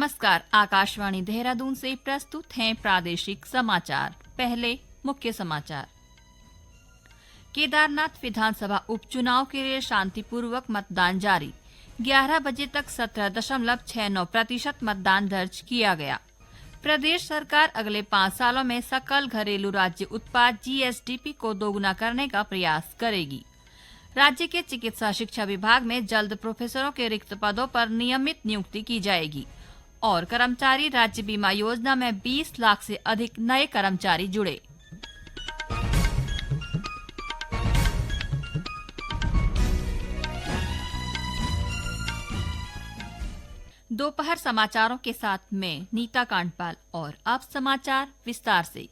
नमस्कार, आकाशवाणी देहरादून से प्रस्तुत हैं प्रादेशिक समाचार। पहले मुख्य समाचार। केदारनाथ विधानसभा उपचुनाव के लिए शांतिपूर्वक मतदान जारी। 11 बजे तक 17.69% मतदान दर्ज किया गया। प्रदेश सरकार अगले 5 सालों में सकल घरेलू राज्य उत्पाद GSDP को दोगुना करने का प्रयास करेगी। राज्य के चिकित्सा शिक्षा विभाग में जल्द प्रोफेसरों के रिक्त पदों पर नियमित नियुक्ति की जाएगी। और कर्मचारी राज्य बीमा योजना में 20 लाख से अधिक नए कर्मचारी जुड़े। दोपहर समाचारों के साथ मैं नीता कांडपाल और अब समाचार विस्तार से।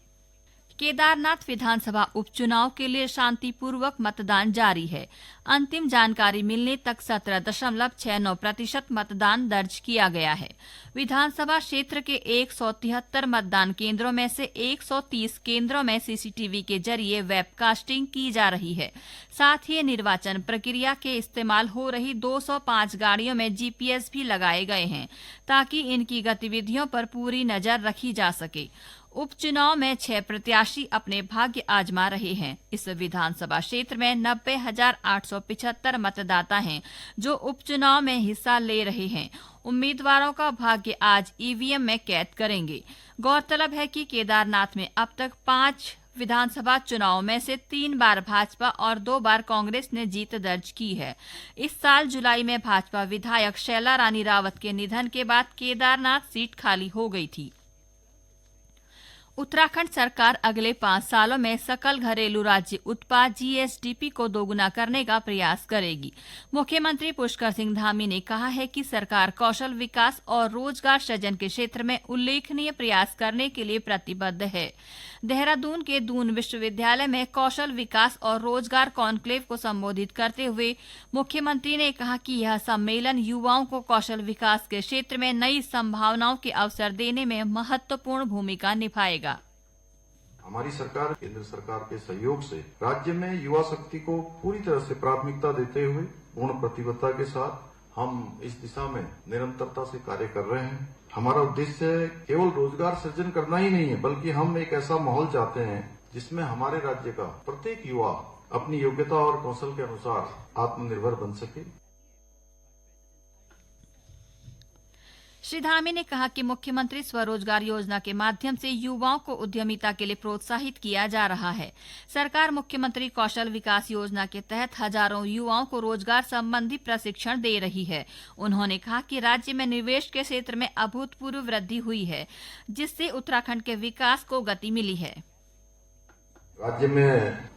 केदारनाथ विधानसभा उपचुनाव के लिए शांतिपूर्वक मतदान जारी है। अंतिम जानकारी मिलने तक 17.69% मतदान दर्ज किया गया है। विधानसभा क्षेत्र के 173 मतदान केंद्रों में से 130 केंद्रों में सीसीटीवी के जरिए वेबकास्टिंग की जा रही है। साथ ही निर्वाचन प्रक्रिया के इस्तेमाल हो रही 205 गाड़ियों में जीपीएस भी लगाए गए हैं ताकि इनकी गतिविधियों पर पूरी नजर रखी जा सके। उपचुनाव में 6 प्रत्याशी अपने भाग्य आजमा रहे हैं। इस विधानसभा क्षेत्र में 90,875 मतदाता हैं जो उपचुनाव में हिस्सा ले रहे हैं। उम्मीदवारों का भाग्य आज ईवीएम में कैद करेंगे। गौरतलब है कि केदारनाथ में अब तक 5 विधानसभा चुनाव में से 3 बार भाजपा और 2 बार कांग्रेस ने जीत दर्ज की है। इस साल जुलाई में भाजपा विधायक शैला रानी रावत के निधन के बाद केदारनाथ सीट खाली हो गई थी। उत्तराखंड सरकार अगले 5 सालों में सकल घरेलू राज्य उत्पाद GSDP को दोगुना करने का प्रयास करेगी। मुख्यमंत्री पुष्कर सिंह धामी ने कहा है कि सरकार कौशल विकास और रोजगार सृजन के क्षेत्र में उल्लेखनीय प्रयास करने के लिए प्रतिबद्ध है। देहरादून के दून विश्वविद्यालय में कौशल विकास और रोजगार कॉन्क्लेव को संबोधित करते हुए मुख्यमंत्री ने कहा कि यह सम्मेलन युवाओं को कौशल विकास के क्षेत्र में नई संभावनाओं के अवसर देने में महत्वपूर्ण भूमिका निभाएगा। हमारी सरकार केंद्र सरकार के सहयोग से राज्य में युवा शक्ति को पूरी तरह से प्राथमिकता देते हुए पूर्ण प्रतिबद्धता के साथ हम इस दिशा में निरंतरता से कार्य कर रहे हैं। हमारा उद्देश्य केवल रोजगार सृजन करना ही नहीं है, बल्कि हम एक ऐसा माहौल चाहते हैं जिसमें हमारे राज्य का प्रत्येक युवा अपनी योग्यता और कौशल के अनुसार आत्मनिर्भर बन सके। श्री धामी ने कहा कि मुख्यमंत्री स्वरोजगार योजना के माध्यम से युवाओं को उद्यमिता के लिए प्रोत्साहित किया जा रहा है। सरकार मुख्यमंत्री कौशल विकास योजना के तहत हजारों युवाओं को रोजगार संबंधी प्रशिक्षण दे रही है। उन्होंने कहा कि राज्य में निवेश के क्षेत्र में अभूतपूर्व वृद्धि हुई है, जिससे उत्तराखंड के विकास को गति मिली है। राज्य में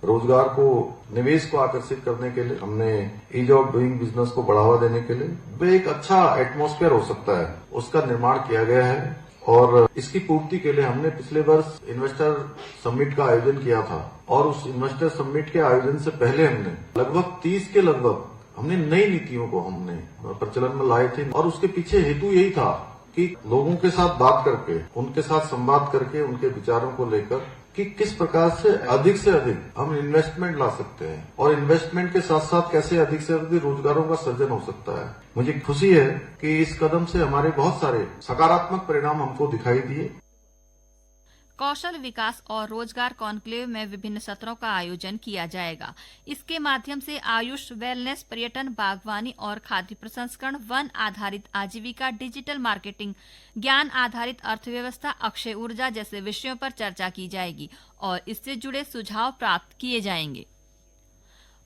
रोजगार को निवेश को आकर्षित करने के लिए हमने ईज ऑफ डूइंग बिजनेस को बढ़ावा देने के लिए वे एक अच्छा एटमॉस्फेयर हो सकता है, उसका निर्माण किया गया है। और इसकी पूर्ति के लिए हमने पिछले वर्ष इन्वेस्टर समिट का आयोजन किया था और उस इन्वेस्टर समिट के आयोजन से पहले हमने लगभग 30 के लगभग हमने नई नीतियों को हमने प्रचलन में लाए थे। और उसके पीछे हेतु यही था कि लोगों के साथ बात करके, उनके साथ संवाद करके, उनके विचारों को लेकर कि किस प्रकार से अधिक हम इन्वेस्टमेंट ला सकते हैं और इन्वेस्टमेंट के साथ साथ कैसे अधिक से अधिक रोजगारों का सृजन हो सकता है। मुझे खुशी है कि इस कदम से हमारे बहुत सारे सकारात्मक परिणाम हमको दिखाई दिए। कौशल विकास और रोजगार कॉन्क्लेव में विभिन्न सत्रों का आयोजन किया जाएगा। इसके माध्यम से आयुष, वेलनेस, पर्यटन, बागवानी और खाद्य प्रसंस्करण, वन आधारित आजीविका, डिजिटल मार्केटिंग, ज्ञान आधारित अर्थव्यवस्था, अक्षय ऊर्जा जैसे विषयों पर चर्चा की जाएगी और इससे जुड़े सुझाव प्राप्त किए जाएंगे।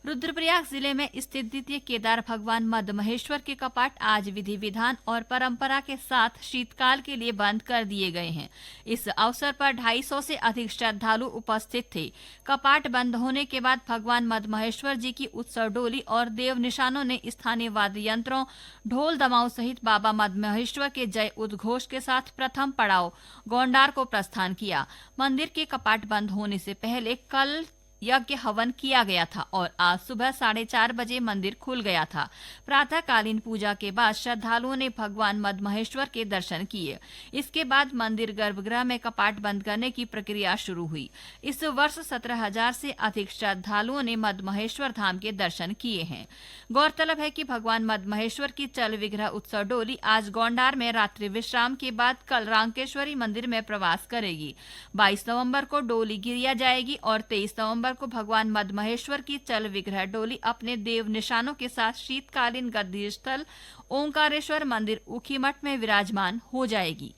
रुद्रप्रयाग जिले में स्थित द्वितीय केदार भगवान मद महेश्वर के कपाट आज विधि विधान और परंपरा के साथ शीतकाल के लिए बंद कर दिए गए हैं। इस अवसर पर 250 से अधिक श्रद्धालु उपस्थित थे। कपाट बंद होने के बाद भगवान मद महेश्वर जी की उत्सव डोली और देव निशानों ने स्थानीय वाद्य यंत्रों, ढोल दमाऊ सहित बाबा मद महेश्वर के जय उद्घोष के साथ प्रथम पड़ाव गोंडार को प्रस्थान किया। मंदिर के कपाट बंद होने से पहले कल यज्ञ हवन किया गया था और आज सुबह 4:30 बजे मंदिर खुल गया था। प्रातःकालीन पूजा के बाद श्रद्धालुओं ने भगवान मद्महेश्वर के दर्शन किए। इसके बाद मंदिर गर्भगृह में कपाट बंद करने की प्रक्रिया शुरू हुई। इस वर्ष 17,000 से अधिक श्रद्धालुओं ने मद्महेश्वर धाम के दर्शन किए हैं। गौरतलब है कि भगवान मद्महेश्वर की चल विग्रह उत्सव डोली आज गोंडार में रात्रि विश्राम के बाद कल रांकेश्वरी मंदिर में प्रवास करेगी। 22 नवंबर को डोली गिरिया जाएगी और 23 नवंबर को भगवान मद्महेश्वर की चल विग्रह डोली अपने देव निशानों के साथ शीतकालीन गद्दी स्थल ओंकारेश्वर मंदिर ऊखीमठ में विराजमान हो जाएगी।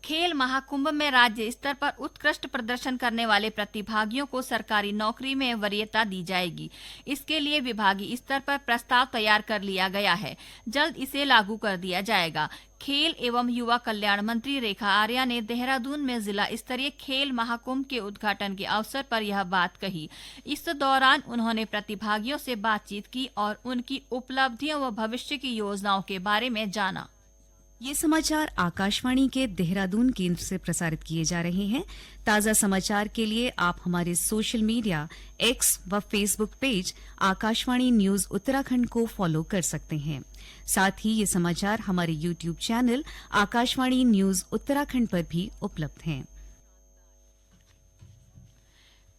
खेल महाकुंभ में राज्य स्तर पर उत्कृष्ट प्रदर्शन करने वाले प्रतिभागियों को सरकारी नौकरी में वरीयता दी जाएगी। इसके लिए विभागीय स्तर पर प्रस्ताव तैयार कर लिया गया है। जल्द इसे लागू कर दिया जाएगा। खेल एवं युवा कल्याण मंत्री रेखा आर्या ने देहरादून में जिला स्तरीय खेल महाकुंभ के उद्घाटन के अवसर पर यह बात कही। इस दौरान उन्होंने प्रतिभागियों से बातचीत की और उनकी उपलब्धियों व भविष्य की योजनाओं के बारे में जाना। ये समाचार आकाशवाणी के देहरादून केंद्र से प्रसारित किए जा रहे हैं। ताज़ा समाचार के लिए आप हमारे सोशल मीडिया एक्स व Facebook page Akashvani news Uttarakhand को फॉलो कर सकते हैं। साथ ही ये समाचार हमारे YouTube channel Akashvani news Uttarakhand पर भी उपलब्ध हैं।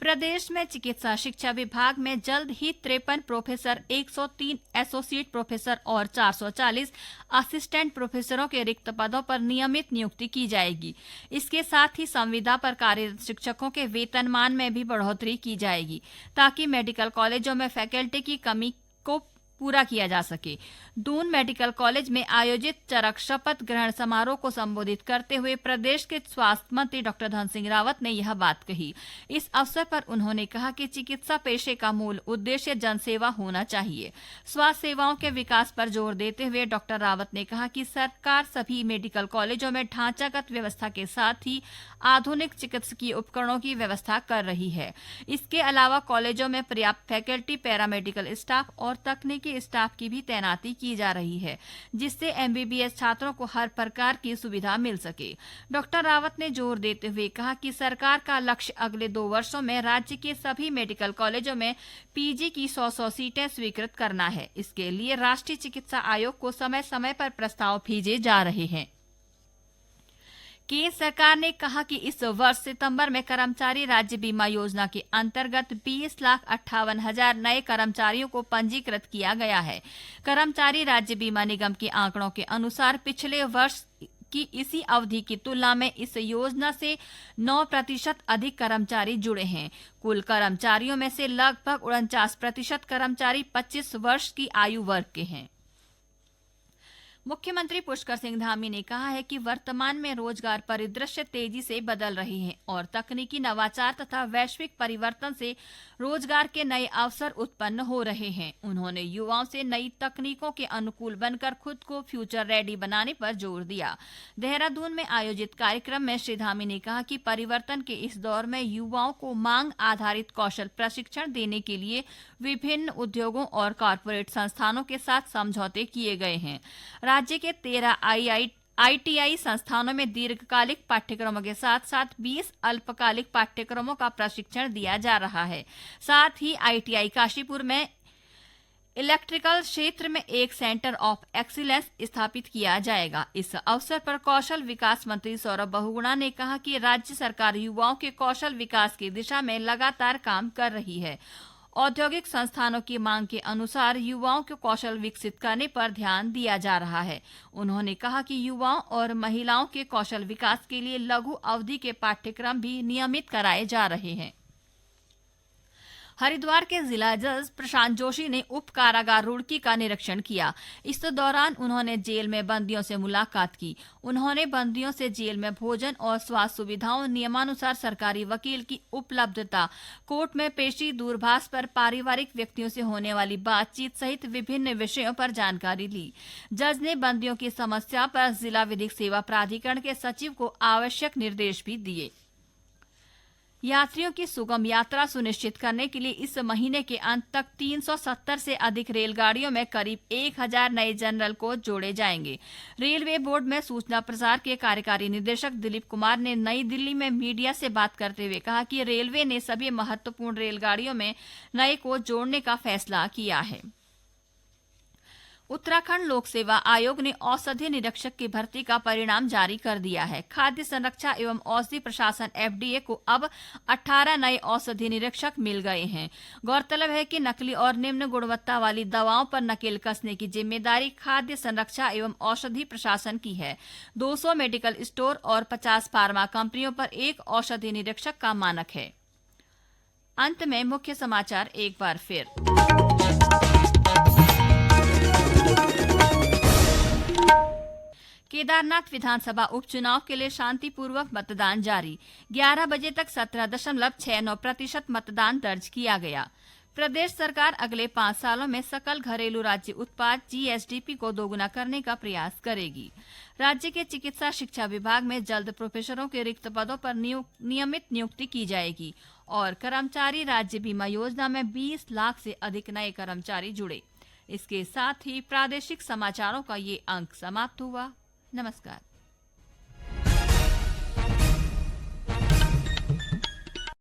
प्रदेश में चिकित्सा शिक्षा विभाग में जल्द ही 53 प्रोफेसर, 103 एसोसिएट प्रोफेसर और 440 असिस्टेंट प्रोफेसरों के रिक्त पदों पर नियमित नियुक्ति की जाएगी। इसके साथ ही संविदा पर कार्यरत शिक्षकों के वेतनमान में भी बढ़ोतरी की जाएगी ताकि मेडिकल कॉलेजों में फैकल्टी की कमी को पूरा किया जा सके। दून मेडिकल कॉलेज में आयोजित चरक शपथ ग्रहण समारोह को संबोधित करते हुए प्रदेश के स्वास्थ्य मंत्री डॉक्टर धन सिंह रावत ने यह बात कही। इस अवसर पर उन्होंने कहा कि चिकित्सा पेशे का मूल उद्देश्य जनसेवा होना चाहिए। स्वास्थ्य सेवाओं के विकास पर जोर देते हुए डॉक्टर रावत ने कहा कि सरकार सभी मेडिकल कॉलेजों में ढांचागत व्यवस्था के साथ ही आधुनिक चिकित्सकीय उपकरणों की व्यवस्था कर रही है। इसके अलावा कॉलेजों में पर्याप्त फैकल्टी, पैरामेडिकल स्टाफ और तकनीकी स्टाफ की भी तैनाती की जा रही है, जिससे एमबीबीएस छात्रों को हर प्रकार की सुविधा मिल सके। डॉक्टर रावत ने जोर देते हुए कहा कि सरकार का लक्ष्य अगले 2 वर्षों में राज्य के सभी मेडिकल कॉलेजों में पीजी की 100 सीटें स्वीकृत करना है। इसके लिए राष्ट्रीय चिकित्सा आयोग को समय समय पर प्रस्ताव भेजे जा रहे हैं। केंद्र सरकार ने कहा कि इस वर्ष सितंबर में कर्मचारी राज्य बीमा योजना के अंतर्गत 20,58,000 नए कर्मचारियों को पंजीकृत किया गया है। कर्मचारी राज्य बीमा निगम के आंकड़ों के अनुसार पिछले वर्ष की इसी अवधि की तुलना में इस योजना से 9% अधिक कर्मचारी जुड़े हैं। कुल कर्मचारियों में से लगभग 49% कर्मचारी 25 वर्ष की आयु वर्ग के हैं। मुख्यमंत्री पुष्कर सिंह धामी ने कहा है कि वर्तमान में रोजगार परिदृश्य तेजी से बदल रहे हैं और तकनीकी नवाचार तथा वैश्विक परिवर्तन से रोजगार के नए अवसर उत्पन्न हो रहे हैं। उन्होंने युवाओं से नई तकनीकों के अनुकूल बनकर खुद को फ्यूचर रेडी बनाने पर जोर दिया। देहरादून में आयोजित कार्यक्रम में श्री धामी ने कहा कि परिवर्तन के इस दौर में युवाओं को मांग आधारित कौशल प्रशिक्षण देने के लिए विभिन्न उद्योगों और कॉरपोरेट संस्थानों के साथ समझौते किए गए हैं। राज्य के 13 आईटीआई संस्थानों में दीर्घकालिक पाठ्यक्रमों के साथ साथ 20 अल्पकालिक पाठ्यक्रमों का प्रशिक्षण दिया जा रहा है। साथ ही आईटीआई काशीपुर में इलेक्ट्रिकल क्षेत्र में एक सेंटर ऑफ एक्सीलेंस स्थापित किया जाएगा। इस अवसर पर कौशल विकास मंत्री सौरभ बहुगुणा ने कहा कि राज्य सरकार युवाओं के कौशल विकास की दिशा में लगातार काम कर रही है। औद्योगिक संस्थानों की मांग के अनुसार युवाओं के कौशल विकसित करने पर ध्यान दिया जा रहा है। उन्होंने कहा कि युवाओं और महिलाओं के कौशल विकास के लिए लघु अवधि के पाठ्यक्रम भी नियमित कराए जा रहे हैं। हरिद्वार के जिला जज प्रशांत जोशी ने उप कारागार रुड़की का निरीक्षण किया। इस दौरान उन्होंने जेल में बंदियों से मुलाकात की। उन्होंने बंदियों से जेल में भोजन और स्वास्थ्य सुविधाओं, नियमानुसार सरकारी वकील की उपलब्धता, कोर्ट में पेशी, दूरभाष पर पारिवारिक व्यक्तियों से होने वाली बातचीत सहित विभिन्न विषयों पर जानकारी ली। जज ने बंदियों की समस्या पर जिला विधिक सेवा प्राधिकरण के सचिव को आवश्यक निर्देश भी दिए। यात्रियों की सुगम यात्रा सुनिश्चित करने के लिए इस महीने के अंत तक 370 से अधिक रेलगाड़ियों में करीब 1000 नए जनरल कोच जोड़े जाएंगे। रेलवे बोर्ड में सूचना प्रसार के कार्यकारी निदेशक दिलीप कुमार ने नई दिल्ली में मीडिया से बात करते हुए कहा कि रेलवे ने सभी महत्वपूर्ण रेलगाड़ियों में नए कोच जोड़ने का फैसला किया है। उत्तराखंड लोक सेवा आयोग ने औषधि निरीक्षक की भर्ती का परिणाम जारी कर दिया है। खाद्य संरक्षा एवं औषधि प्रशासन FDA को अब 18 नए औषधि निरीक्षक मिल गए हैं। गौरतलब है कि नकली और निम्न गुणवत्ता वाली दवाओं पर नकेल कसने की जिम्मेदारी खाद्य संरक्षा एवं औषधि प्रशासन की है। 200 मेडिकल स्टोर और 50 फार्मा कंपनियों पर एक औषधि निरीक्षक का मानक है। अंत में मुख्य समाचार एक बार फिर। केदारनाथ विधानसभा उपचुनाव के लिए शांतिपूर्वक मतदान जारी। 11 बजे तक 17.69% मतदान दर्ज किया गया। प्रदेश सरकार अगले 5 सालों में सकल घरेलू राज्य उत्पाद GSDP को दोगुना करने का प्रयास करेगी। राज्य के चिकित्सा शिक्षा विभाग में जल्द प्रोफेसरों के रिक्त पदों पर नियमित नियुक्ति की जाएगी और कर्मचारी राज्य बीमा योजना में 20 लाख से अधिक नए कर्मचारी जुड़े। इसके साथ ही प्रादेशिक समाचारों का ये अंक समाप्त हुआ। नमस्कार।